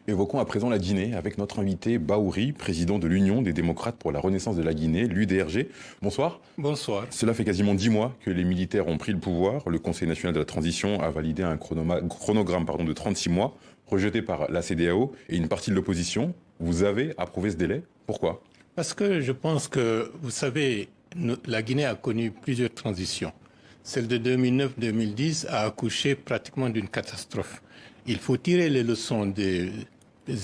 Évoquons à présent la Guinée avec notre invité Bahouri, président de l'Union des démocrates pour la renaissance de la Guinée, l'UDRG. Bonsoir. Bonsoir. Cela fait quasiment 10 mois que les militaires ont pris le pouvoir. Le Conseil national de la transition a validé un chronogramme de 36 mois, rejeté par la CEDEAO et une partie de l'opposition. Vous avez approuvé ce délai. Pourquoi? Parce que je pense que, vous savez, la Guinée a connu plusieurs transitions. Celle de 2009-2010 a accouché pratiquement d'une catastrophe. Il faut tirer les leçons des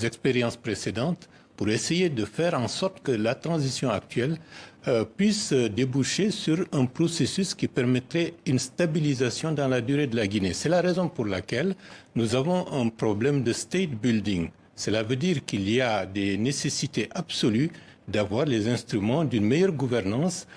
expériences précédentes pour essayer de faire en sorte que la transition actuelle puisse déboucher sur un processus qui permettrait une stabilisation dans la durée de la Guinée. C'est la raison pour laquelle nous avons un problème de state building. Cela veut dire qu'il y a des nécessités absolues d'avoir les instruments d'une meilleure gouvernance,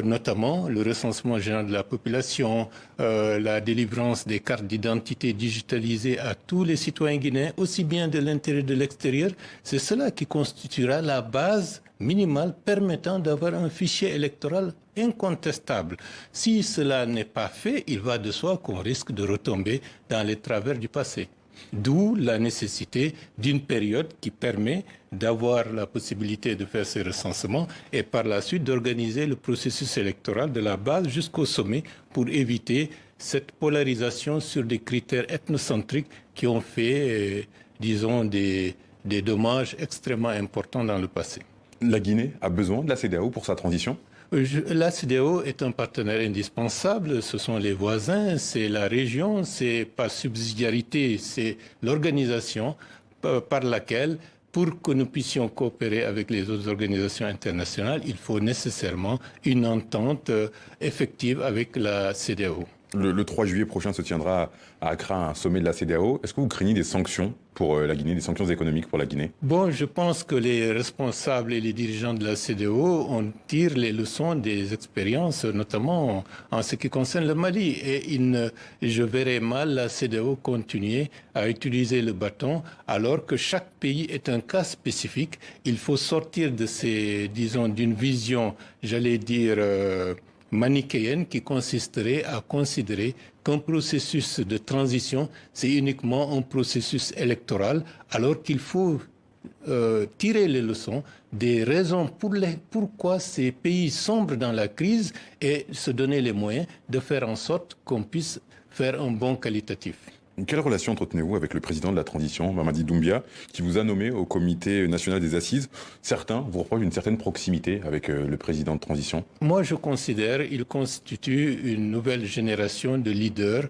notamment le recensement général de la population, la délivrance des cartes d'identité digitalisées à tous les citoyens guinéens, aussi bien de l'intérieur que de l'extérieur. C'est cela qui constituera la base minimale permettant d'avoir un fichier électoral incontestable. Si cela n'est pas fait, il va de soi qu'on risque de retomber dans les travers du passé. D'où la nécessité d'une période qui permet d'avoir la possibilité de faire ces recensements et par la suite d'organiser le processus électoral de la base jusqu'au sommet pour éviter cette polarisation sur des critères ethnocentriques qui ont fait, disons, des dommages extrêmement importants dans le passé. La Guinée a besoin de la CEDEAO pour sa transition? La CEDEAO est un partenaire indispensable, ce sont les voisins, c'est la région, c'est par subsidiarité, c'est l'organisation par laquelle, pour que nous puissions coopérer avec les autres organisations internationales, il faut nécessairement une entente effective avec la CEDEAO. Le 3 juillet prochain se tiendra à Accra un sommet de la CEDEAO. Est-ce que vous craignez des sanctions pour la Guinée, des sanctions économiques pour la Guinée? Bon, je pense que les responsables et les dirigeants de la CEDEAO tirent les leçons des expériences, notamment en ce qui concerne le Mali. Et je verrais mal la CEDEAO continuer à utiliser le bâton alors que chaque pays est un cas spécifique. Il faut sortir de d'une vision, j'allais dire, manichéenne qui consisterait à considérer qu'un processus de transition, c'est uniquement un processus électoral, alors qu'il faut tirer les leçons des raisons pourquoi ces pays sombrent dans la crise et se donner les moyens de faire en sorte qu'on puisse faire un bond qualitatif. Quelle relation entretenez-vous avec le président de la transition, Mamadi Doumbia, qui vous a nommé au comité national des assises? Certains vous reprochent une certaine proximité avec le président de transition. Moi, je considère qu'il constitue une nouvelle génération de leaders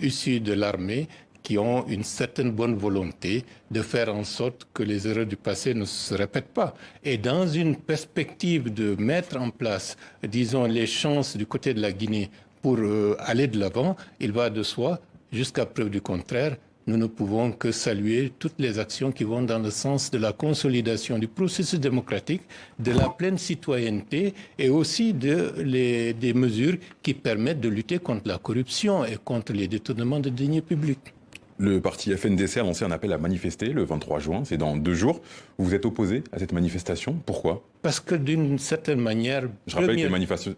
issus de l'armée qui ont une certaine bonne volonté de faire en sorte que les erreurs du passé ne se répètent pas. Et dans une perspective de mettre en place, disons, les chances du côté de la Guinée pour aller de l'avant, il va de soi. Jusqu'à preuve du contraire, nous ne pouvons que saluer toutes les actions qui vont dans le sens de la consolidation du processus démocratique, de la pleine citoyenneté et aussi des mesures qui permettent de lutter contre la corruption et contre les détournements de deniers publics. Le parti FNDC a lancé un appel à manifester le 23 juin, c'est dans 2 jours. Vous êtes opposé à cette manifestation. Pourquoi? Parce que d'une certaine manière... Je rappelle que les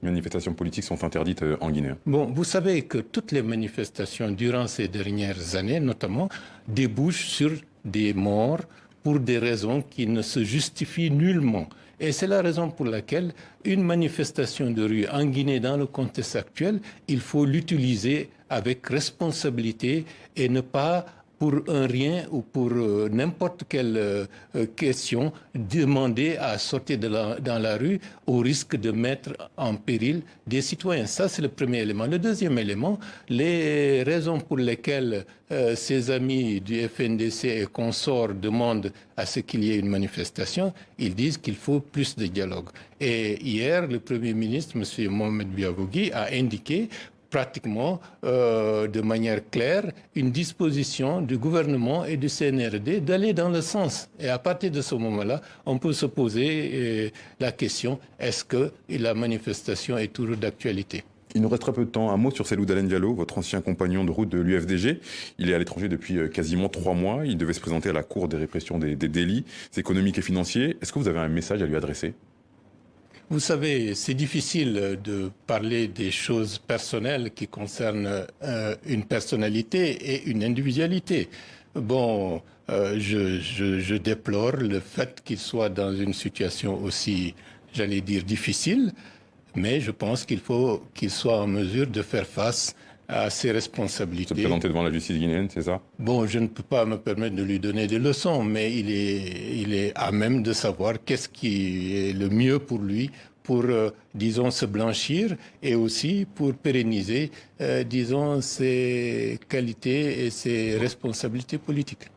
manifestations politiques sont interdites en Guinée. Bon, vous savez que toutes les manifestations durant ces dernières années, notamment, débouchent sur des morts pour des raisons qui ne se justifient nullement. Et c'est la raison pour laquelle une manifestation de rue en Guinée, dans le contexte actuel, il faut l'utiliser avec responsabilité et ne pas pour un rien ou pour n'importe quelle question, demander à sortir dans la rue au risque de mettre en péril des citoyens. Ça, c'est le premier élément. Le deuxième élément, les raisons pour lesquelles ses amis du FNDC et consorts demandent à ce qu'il y ait une manifestation, ils disent qu'il faut plus de dialogue. Et hier, le Premier ministre, M. Mohamed Biavogui, a indiqué pratiquement de manière claire une disposition du gouvernement et du CNRD d'aller dans le sens. Et à partir de ce moment-là, on peut se poser la question, est-ce que la manifestation est toujours d'actualité? Il nous reste très peu de temps. Un mot sur Cellou Dalein Diallo, votre ancien compagnon de route de l'UFDG. Il est à l'étranger depuis quasiment 3 mois. Il devait se présenter à la Cour des répressions des délits économiques et financiers. Est-ce que vous avez un message à lui adresser? Vous savez, c'est difficile de parler des choses personnelles qui concernent une personnalité et une individualité. Bon, je déplore le fait qu'il soit dans une situation aussi, j'allais dire, difficile, mais je pense qu'il faut qu'il soit en mesure de faire face à ses Se responsabilités. présenter devant la justice guinéenne, c'est ça? Bon, je ne peux pas me permettre de lui donner des leçons, mais il est à même de savoir qu'est-ce qui est le mieux pour lui pour, disons, se blanchir et aussi pour pérenniser, disons, ses qualités et ses responsabilités politiques.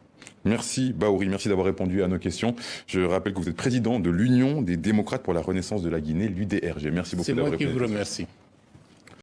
Merci Bahouri, merci d'avoir répondu à nos questions. Je rappelle que vous êtes président de l'Union des démocrates pour la renaissance de la Guinée, l'UDRG. Merci beaucoup C'est d'avoir moi qui répondu. vous remercie.